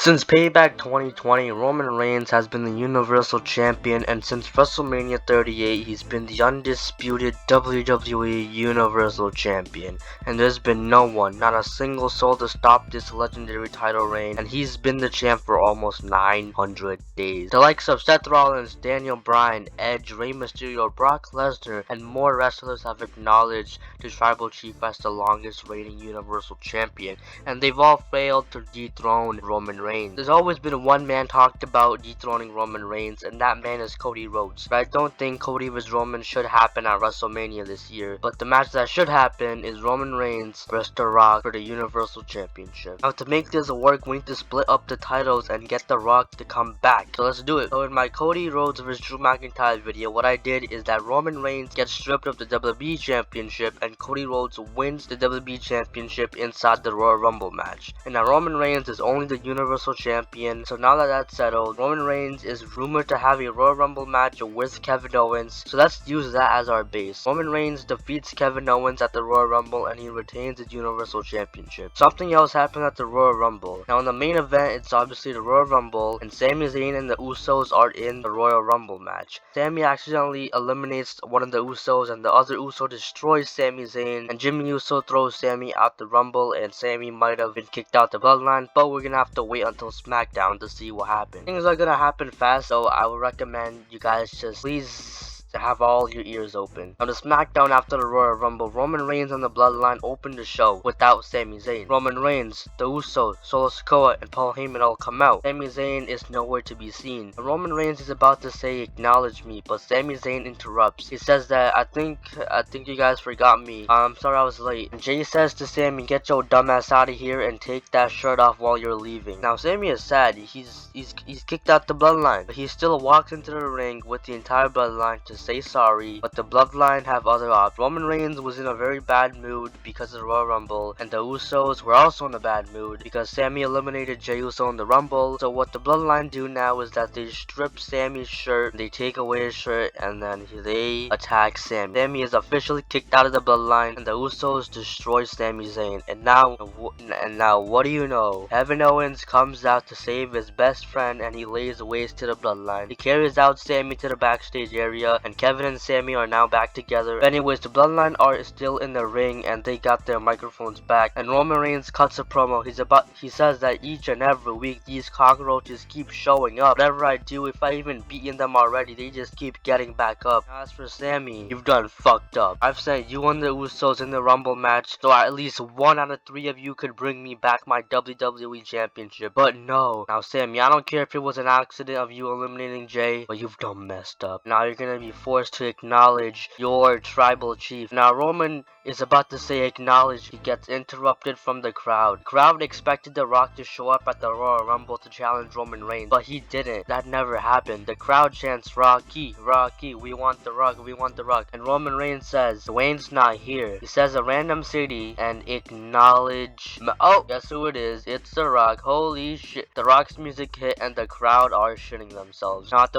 Since Payback 2020, Roman Reigns has been the Universal Champion, and since WrestleMania 38, he's been the undisputed WWE Universal Champion. And there's been no one, not a single soul to stop this legendary title reign, and he's been the champ for almost 900 days. The likes of Seth Rollins, Daniel Bryan, Edge, Rey Mysterio, Brock Lesnar, and more wrestlers have acknowledged the Tribal Chief as the longest reigning Universal Champion, and they've all failed to dethrone Roman Reigns. There's always been one man talked about dethroning Roman Reigns, and that man is Cody Rhodes. But I don't think Cody vs Roman should happen at WrestleMania this year. But the match that should happen is Roman Reigns vs The Rock for the Universal Championship. Now to make this work, we need to split up the titles and get The Rock to come back. So let's do it. So in my Cody Rhodes vs Drew McIntyre video, what I did is that Roman Reigns gets stripped of the WWE Championship and Cody Rhodes wins the WWE Championship inside the Royal Rumble match. And now Roman Reigns is only the Universal Champion, so now that that's settled, Roman Reigns is rumored to have a Royal Rumble match with Kevin Owens, so let's use that as our base. Roman Reigns defeats Kevin Owens at the Royal Rumble and he retains the Universal Championship. Something else happened at the Royal Rumble. Now in the main event, it's obviously the Royal Rumble, and Sami Zayn and the Usos are in the Royal Rumble match. Sami accidentally eliminates one of the Usos and the other Uso destroys Sami Zayn, and Jimmy Uso throws Sami out the Rumble, and Sami might have been kicked out the Bloodline, but we're gonna have to wait until SmackDown to see what happens. Things are gonna happen fast, so I would recommend you guys just please to have all your ears open. On the SmackDown after the Royal Rumble, Roman Reigns and the Bloodline opened the show without Sami Zayn. Roman Reigns, the Usos, Solo Sikoa, and Paul Heyman all come out. Sami Zayn is nowhere to be seen. And Roman Reigns is about to say acknowledge me, but Sami Zayn interrupts. He says that I think you guys forgot me. I'm sorry I was late. And Jay says to Sami, get your dumbass out of here and take that shirt off while you're leaving. Now Sami is sad. He's kicked out the Bloodline, but he still walks into the ring with the entire Bloodline to say sorry, but the Bloodline have other options. Roman Reigns was in a very bad mood because of the Royal Rumble, and the Usos were also in a bad mood because Sami eliminated Jey Uso in the Rumble. So what the Bloodline do now is that they strip Sami's shirt, they take away his shirt, and then they attack Sami. Sami is officially kicked out of the Bloodline, and the Usos destroy Sami Zayn. And now what do you know? Kevin Owens comes out to save his best friend, and he lays waste to the Bloodline. He carries out Sami to the backstage area, and Kevin and Sami are now back together. But anyways, the Bloodline are still in the ring and they got their microphones back, and Roman Reigns cuts a promo. He says that each and every week these cockroaches keep showing up. Whatever I do, if I even beaten them already, they just keep getting back up. Now, as for Sami, you've done fucked up. I've sent you and the Usos in the Rumble match, so at least 1 out of 3 of you could bring me back my WWE Championship. But no. Now Sami, I don't care if it was an accident of you eliminating Jay, but you've done messed up. Now you're gonna be forced to acknowledge your tribal chief. Now Roman is about to say acknowledge. He gets interrupted from the crowd. The crowd expected The Rock to show up at the Royal Rumble to challenge Roman Reigns, but he didn't. That never happened. The crowd chants Rocky, Rocky, we want The Rock, we want The Rock. And Roman Reigns says, Dwayne's not here. He says a random city and acknowledge. Oh, guess who it is? It's The Rock. Holy shit. The Rock's music hit and the crowd are shitting themselves. Not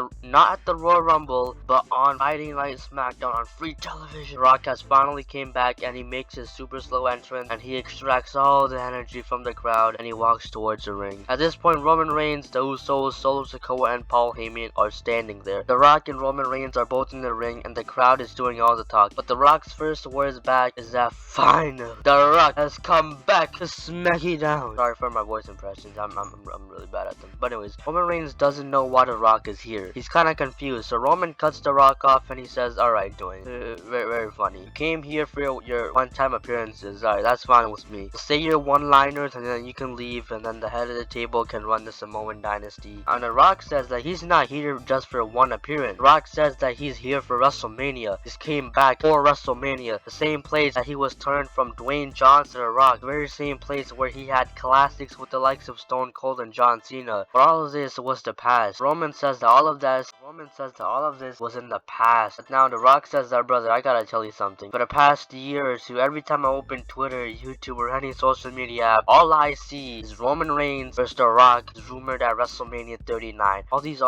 at the Royal Rumble, but on Friday Night SmackDown on free television. The Rock has finally came back and he makes his super slow entrance and he extracts all the energy from the crowd and he walks towards the ring. At this point, Roman Reigns, the Usos, Solo Sikoa, and Paul Heyman are standing there. The Rock and Roman Reigns are both in the ring and the crowd is doing all the talk. But The Rock's first words back is that finally, The Rock has come back to smack you down. Sorry for my voice impressions, I'm really bad at them. But anyways, Roman Reigns doesn't know why The Rock is here. He's kinda confused, so Roman cuts The Rock off and he says, alright Dwayne, very funny. You came here for your one-time appearances, alright, that's fine with me. Say your one-liners and then you can leave and then the head of the table can run the Samoan dynasty. And The Rock says that he's not here just for one appearance. The Rock says that he's here for WrestleMania. He came back for WrestleMania, the same place that he was turned from Dwayne Johnson to The Rock, the very same place where he had classics with the likes of Stone Cold and John Cena. But all of this was the past. Roman says that all of that is Roman says that all of this was in the past. But now The Rock says that, brother, I gotta tell you something. For the past year or two, every time I open Twitter, YouTube, or any social media app, all I see is Roman Reigns versus The Rock is rumored at WrestleMania 39. All these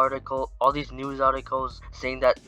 news articles saying that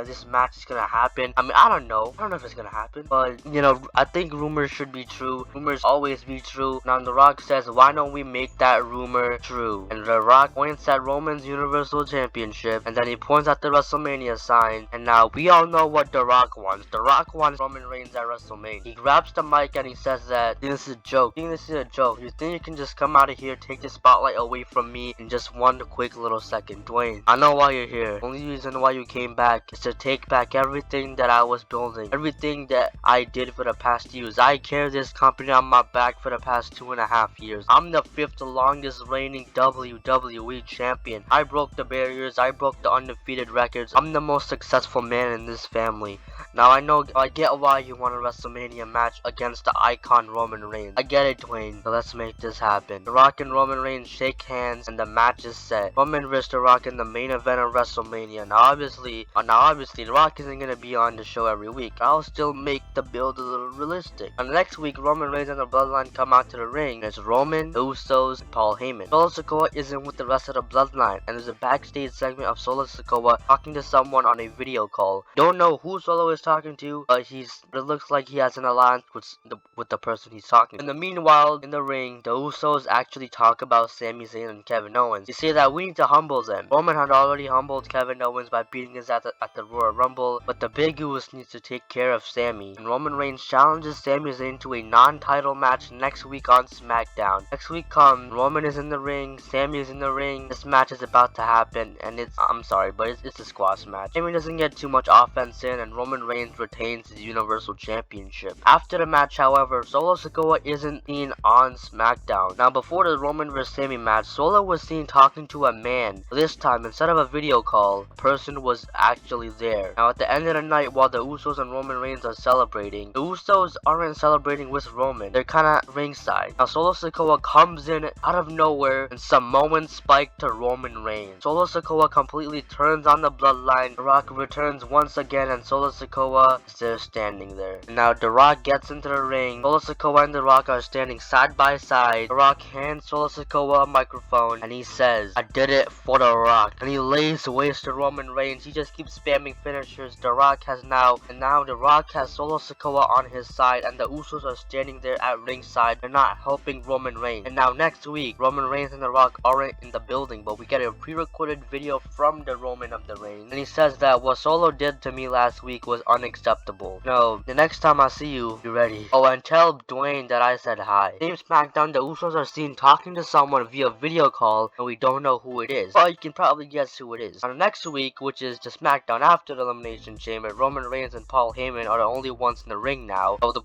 this match is gonna happen. I mean, I don't know. I don't know if it's gonna happen. But, you know, I think rumors should be true. Rumors always be true. Now The Rock says, why don't we make that rumor true? And The Rock points at Roman's Universal Championship, and then he points at the WrestleMania sign, and now we all know what The Rock wants. The Rock wants Roman Reigns at WrestleMania. He grabs the mic and he says that this is a joke. You think you can just come out of here, take the spotlight away from me in just one quick little second? Dwayne, I know why you're here. Only reason why you came back is to take back everything that I was building, everything that I did for the past years. I carried this company on my back for the past 2.5 years. I'm the 5th longest reigning WWE champion. I broke the barriers. I broke the undefeated records. I'm the most successful man in this family. Now I get why you want a WrestleMania match against the icon Roman Reigns. I get it, Dwayne. So let's make this happen. The Rock and Roman Reigns shake hands and the match is set. Roman vs. The Rock in the main event of WrestleMania. Now obviously, The Rock isn't gonna be on the show every week. I'll still make the build a little realistic. And next week, Roman Reigns and the Bloodline come out to the ring. There's Roman, the Usos, and Paul Heyman. Solo Sikoa isn't with the rest of the Bloodline, and there's a backstage segment of Solo Sikoa talking to someone on a video call. Don't know who Solo is talking to, but it looks like he has an alliance with the person he's talking to. In the meanwhile, in the ring, the Usos actually talk about Sami Zayn and Kevin Owens. They say that we need to humble them. Roman had already humbled Kevin Owens by beating his ass at the Royal Rumble, but the Big Usos needs to take care of Sami. And Roman Reigns challenges Sami Zayn to a non-title match next week on SmackDown. Next week comes, Roman is in the ring, Sami is in the ring. This match is about to happen, and I'm sorry, but it's a squash match. Sami doesn't get too much offense in, and Roman Reigns retains his Universal Championship. After the match, however, Solo Sikoa isn't seen on SmackDown. Now, before the Roman vs. Sami match, Solo was seen talking to a man. This time, instead of a video call, a person was actually there. Now, at the end of the night, while the Usos and Roman Reigns are celebrating, the Usos aren't celebrating with Roman. They're kinda ringside. Now, Solo Sikoa comes in out of nowhere and Samoan spike to Roman Reigns. Solo Sikoa completely turns on the Bloodline. The Rock returns once again, and Solo Sikoa is there standing there. Now, The Rock gets into the ring. Solo Sikoa and The Rock are standing side by side. The Rock hands Solo Sikoa a microphone, and he says, "I did it for The Rock." And he lays waste to Roman Reigns. He just keeps spamming finishers. The Rock now The Rock has Solo Sikoa on his side, and the Usos are standing there at ringside. They're not helping Roman Reigns. And now next week, Roman Reigns and The Rock aren't in the building, but we get a pre-recorded video from the Roman of the Reigns, and he says that what Solo did to me last week was unacceptable. No, the next time I see you, be ready. Oh, and tell Dwayne that I said hi. Same SmackDown, the Usos are seen talking to someone via video call, and we don't know who it is. But you can probably guess who it is. On the next week, which is the SmackDown after the Elimination Chamber, Roman Reigns and Paul Heyman are the only ones in the ring now. So the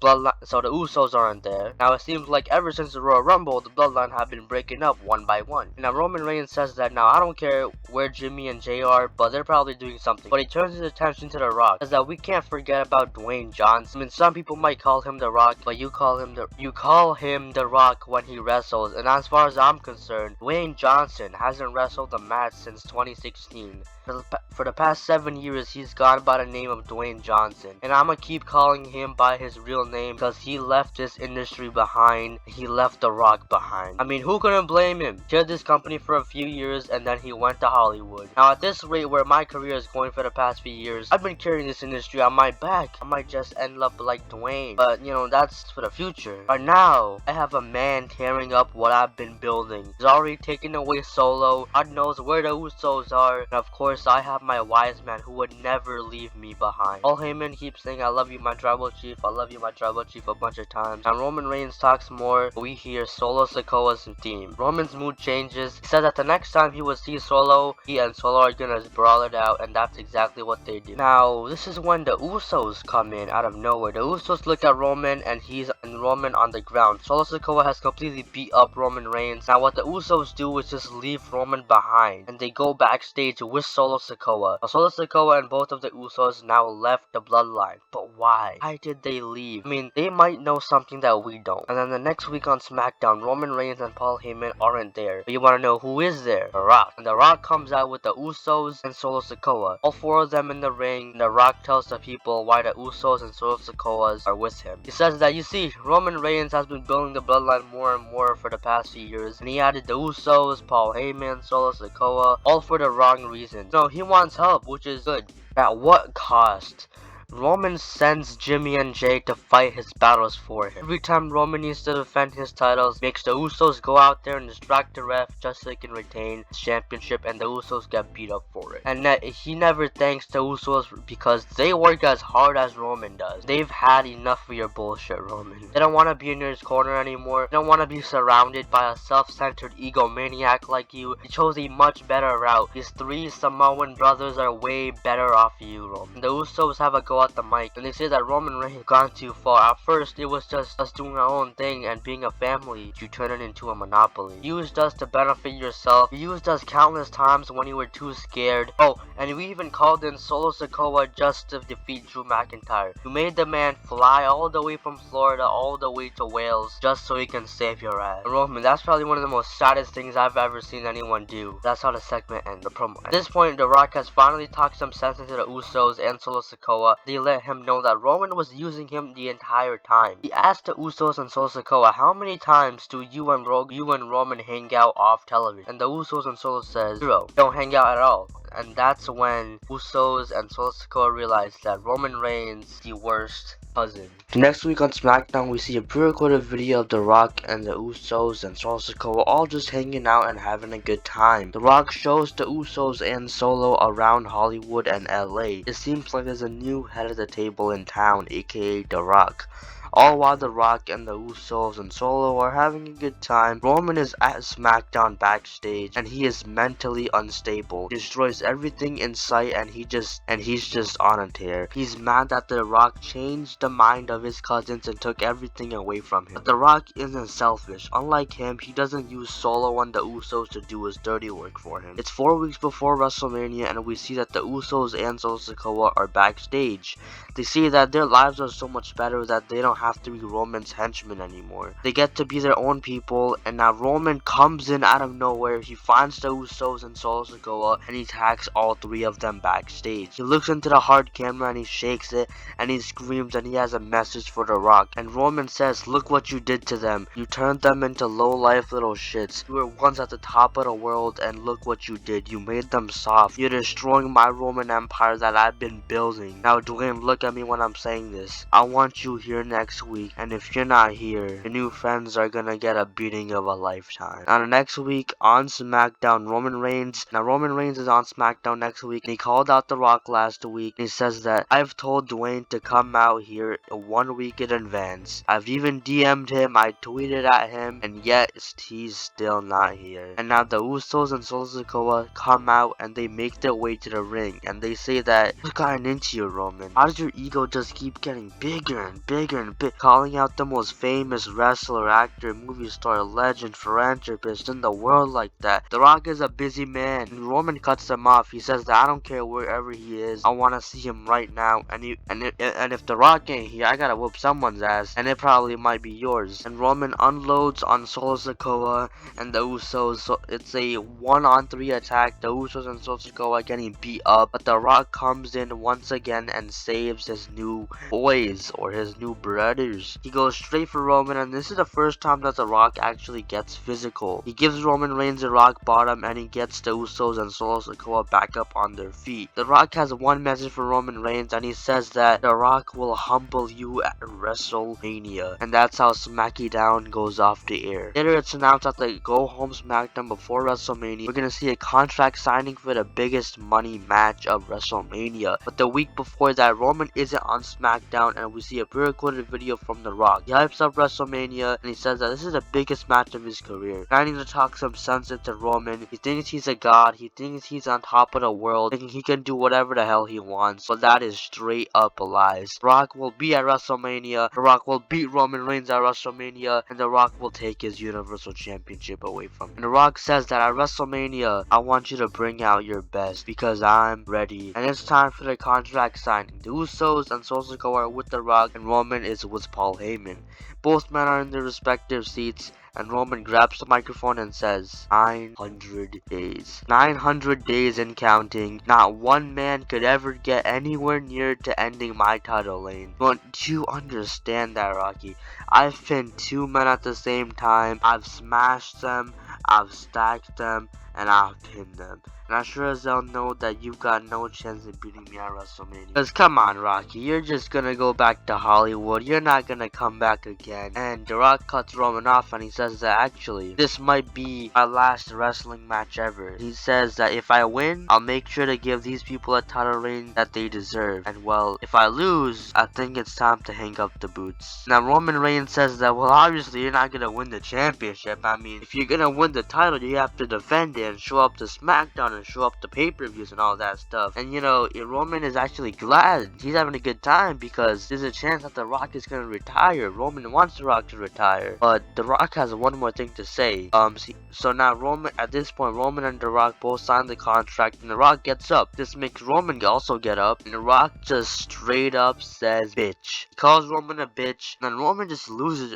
Usos aren't there. Now it seems like ever since the Royal Rumble, the Bloodline have been breaking up one by one. And now Roman Reigns says that now I don't care where Jimmy and Jay are, but they're probably doing something. But he turns his attention to The Rock. Says that we can't forget about Dwayne Johnson. I mean, some people might call him The Rock, but you call him The Rock when he wrestles. And as far as I'm concerned, Dwayne Johnson hasn't wrestled a match since 2016. For the past 7 years, he's gone by the name of Dwayne Johnson. And I'ma keep calling him by his real name because he left this industry behind. He left The Rock behind. I mean, who couldn't blame him? He had this company for a few years and then he went to Hollywood. Now at this rate where my career is going for the past few years, I've been carrying this industry on my back. I might just end up like Dwayne. But you know, that's for the future. But now, I have a man carrying up what I've been building. He's already taken away Solo. God knows where the Usos are. And of course, I have my wise man who would never leave me behind. Paul Heyman keeps saying, "I love you, my tribal chief. I love you, my tribal chief," a bunch of times. And Roman Reigns talks more. We hear Solo Sikoa's theme. Roman's mood changes. He says that the next time he will see Solo, he and Solo are gonna brawl it out, and that's exactly what they do. Now, this is when the the Usos come in out of nowhere. The Usos look at Roman and Roman on the ground. Solo Sikoa has completely beat up Roman Reigns. Now what the Usos do is just leave Roman behind and they go backstage with Solo Sikoa. Now, Solo Sikoa and both of the Usos now left the bloodline. But why? Why did they leave? I mean, they might know something that we don't. And then the next week on SmackDown, Roman Reigns and Paul Heyman aren't there. But you want to know who is there? The Rock. And The Rock comes out with the Usos and Solo Sikoa. All four of them in the ring. And The Rock tells the people why the Usos and Solo Sikoas are with him. He says that, you see, Roman Reigns has been building the bloodline more and more for the past few years. And he added the Usos, Paul Heyman, Solo Sikoa, all for the wrong reasons. No, he wants help, which is good. At what cost? Roman sends Jimmy and Jay to fight his battles for him. Every time Roman needs to defend his titles, makes the Usos go out there and distract the ref just so he can retain his championship, and the Usos get beat up for it. And he never thanks the Usos because they work as hard as Roman does. They've had enough of your bullshit, Roman. They don't want to be in your corner anymore. They don't want to be surrounded by a self-centered egomaniac like you. They chose a much better route. These three Samoan brothers are way better off you, Roman. The Usos have a go at the mic and they say that Roman Reigns has gone too far. At first it was just us doing our own thing and being a family. You turn it into a monopoly. You used us to benefit yourself. You used us countless times when you were too scared. Oh, and we even called in Solo Sikoa just to defeat Drew McIntyre. You made the man fly all the way from Florida all the way to Wales just so he can save your ass. And Roman, that's probably one of the most saddest things I've ever seen anyone do. That's how the segment ends, the promo. At this point, The Rock has finally talked some sense into the Usos and Solo Sikoa. They let him know that Roman was using him the entire time. He asked the Usos and Solo Sikoa, how many times do you and Roman hang out off television? And the Usos and Solo says, 0. Don't hang out at all. And that's when Usos and Solo Sikoa realized that Roman Reigns is the worst cousin. Next week on SmackDown, we see a pre-recorded video of The Rock and the Usos and Solo Sikoa all just hanging out and having a good time. The Rock shows the Usos and Solo around Hollywood and LA. It seems like there's a new head of the table in town, aka The Rock. All while The Rock and the Usos and Solo are having a good time, Roman is at SmackDown backstage and he is mentally unstable. He destroys everything in sight and he's just on a tear. He's mad that The Rock changed the mind of his cousins and took everything away from him. But The Rock isn't selfish. Unlike him, he doesn't use Solo and the Usos to do his dirty work for him. It's 4 weeks before WrestleMania and we see that the Usos and Solo Sikoa are backstage. They see that their lives are so much better that they don't have to be Roman's henchmen anymore. They get to be their own people, and now Roman comes in out of nowhere. He finds the Usos and Solo Sikoa and he attacks all 3 of them backstage. He looks into the hard camera and he shakes it and he screams and he has a message for The Rock. And Roman says, look what you did to them. You turned them into low-life little shits. You were once at the top of the world and look what you did. You made them soft. You're destroying my Roman Empire that I've been building. Now Dwayne, look at me when I'm saying this. I want you here next week, and if you're not here, your new friends are gonna get a beating of a lifetime. Now the next week on SmackDown, Roman Reigns is on SmackDown next week, and he called out The Rock last week, and he says that I've told Dwayne to come out here 1 week in advance. I've even DM'd him, I tweeted at him, and yet he's still not here. And now the Usos and Solo Sikoa come out and they make their way to the ring, and they say that, what's gotten into you, Roman? How does your ego just keep getting bigger and bigger and bigger? Calling out the most famous wrestler, actor, movie star, legend, philanthropist in the world like that. The Rock is a busy man. And Roman cuts him off. He says that I don't care wherever he is. I want to see him right now. And if The Rock ain't here, I gotta whoop someone's ass. And it probably might be yours. And Roman unloads on Solo Sikoa and the Usos. So it's a 1-on-3 attack. The Usos and Solo Sikoa getting beat up. But The Rock comes in once again and saves his new boys or his new brothers. He goes straight for Roman, and this is the first time that The Rock actually gets physical. He gives Roman Reigns a rock bottom and he gets the Usos and Solo Sikoa back up on their feet. The Rock has one message for Roman Reigns and he says that The Rock will humble you at WrestleMania. And that's how SmackDown goes off the air. Later it's announced that the Go Home SmackDown before WrestleMania, we're gonna see a contract signing for the biggest money match of WrestleMania. But the week before that, Roman isn't on SmackDown and we see a pre-recorded video video from The Rock. He hypes up WrestleMania and he says that this is the biggest match of his career. Trying to talk some sense into Roman. He thinks he's a god. He thinks he's on top of the world, thinking he can do whatever the hell he wants. But that is straight up lies. The Rock will be at WrestleMania. The Rock will beat Roman Reigns at WrestleMania, and The Rock will take his Universal Championship away from him. And The Rock says that at WrestleMania, I want you to bring out your best because I'm ready. And it's time for the contract signing. The Usos and Solo Sikoa are with The Rock, and Roman is with Paul Heyman. Both men are in their respective seats, and Roman grabs the microphone and says, 900 days. 900 days and counting. Not one man could ever get anywhere near to ending my title reign. Don't you understand that, Rocky? I've pinned two men at the same time. I've smashed them, I've stacked them, and I've pinned them. And I sure as hell know that you've got no chance of beating me at WrestleMania. Cause come on, Rocky, you're just gonna go back to Hollywood. You're not gonna come back again. And The Rock cuts Roman off and he says that actually, this might be my last wrestling match ever. He says that if I win, I'll make sure to give these people a title reign that they deserve. And well, if I lose, I think it's time to hang up the boots. Now Roman Reigns says that, well, obviously you're not gonna win the championship. I mean, if you're gonna win the title, you have to defend it and show up to SmackDown and show up to pay-per-views and all that stuff. And you know, Roman is actually glad. He's having a good time because there's a chance that The Rock is gonna retire. Roman wants The Rock to retire, but The Rock has one more thing to say. So now Roman, at this point, Roman and The Rock both sign the contract, and The Rock gets up. This makes Roman also get up, and The Rock just straight up says bitch. He calls Roman a bitch, and then Roman just loses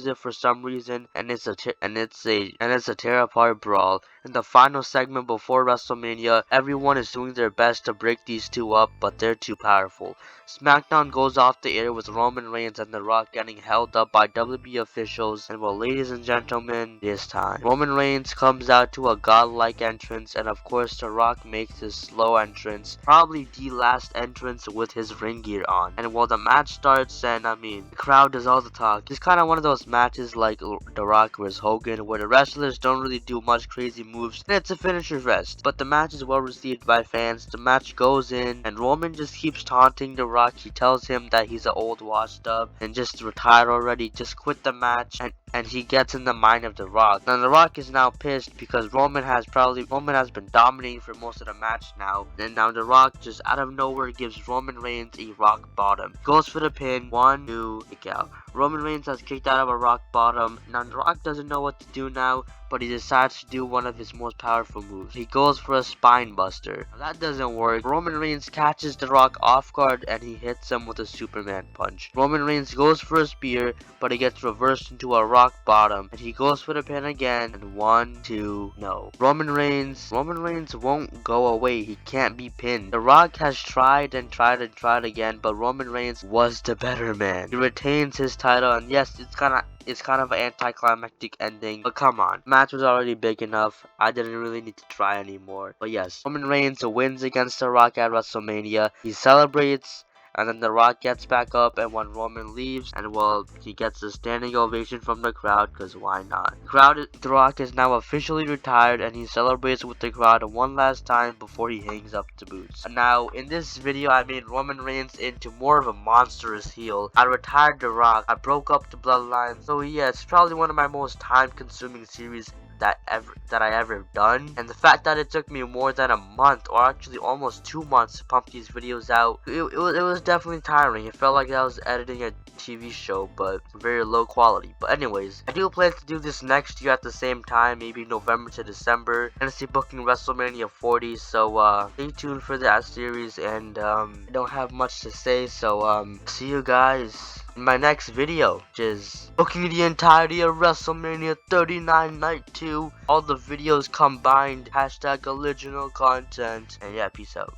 it for some reason, and it's a tear apart brawl. In the final segment before WrestleMania, everyone is doing their best to break these two up, but they're too powerful. SmackDown goes off the air with Roman Reigns and The Rock getting held up by WWE officials, and well, ladies and gentlemen, this time Roman Reigns comes out to a godlike entrance, and of course The Rock makes his slow entrance, probably the last entrance with his ring gear on. And while the match starts, and I mean, the crowd does all the talk. It's kind of one of those matches like The Rock vs Hogan, where the wrestlers don't really do much crazy moves, and it's a finisher fest. But the match is well received by fans. The match goes in, and Roman just keeps taunting The Rock. He tells him that he's an old washed up and just retire already, just quit the match, and he gets in the mind of The Rock. Now The Rock is now pissed because Roman has been dominating for most of the match now, and now The Rock just out of nowhere gives Roman Reigns a rock bottom. Goes for the pin, 1, 2, kick out. Roman Reigns has kicked out of a rock bottom. Now The Rock doesn't know what to do now, but he decides to do one of his most powerful moves. He goes for a spine buster. Now that doesn't work. Roman Reigns catches The Rock off guard and he hits him with a Superman punch. Roman Reigns goes for a spear, but he gets reversed into a rock bottom, and he goes for the pin again, and 1, 2, no. Roman Reigns won't go away. He can't be pinned. The Rock has tried and tried and tried again, but Roman Reigns was the better man. He retains his title, and yes, it's kind of an anticlimactic ending, but come on, match was already big enough. I didn't really need to try anymore. But yes, Roman Reigns wins against The Rock at WrestleMania. He celebrates, and then The Rock gets back up, and when Roman leaves, and well, he gets a standing ovation from the crowd, because why not? The Rock is now officially retired, and he celebrates with the crowd one last time before he hangs up the boots. Now, in this video, I made Roman Reigns into more of a monstrous heel. I retired The Rock. I broke up the bloodline. So yeah, it's probably one of my most time-consuming series that I ever done, and the fact that it took me more than a month, or actually almost 2 months, to pump these videos out, it was definitely tiring. It felt like I was editing a TV show, but very low quality. But anyways, I do plan to do this next year at the same time, maybe November to December, and see booking WrestleMania 40. So stay tuned for that series, and I don't have much to say, so see you guys in my next video, which is booking the entirety of WrestleMania 39 Night 2, all the videos combined, #original content, and yeah, peace out.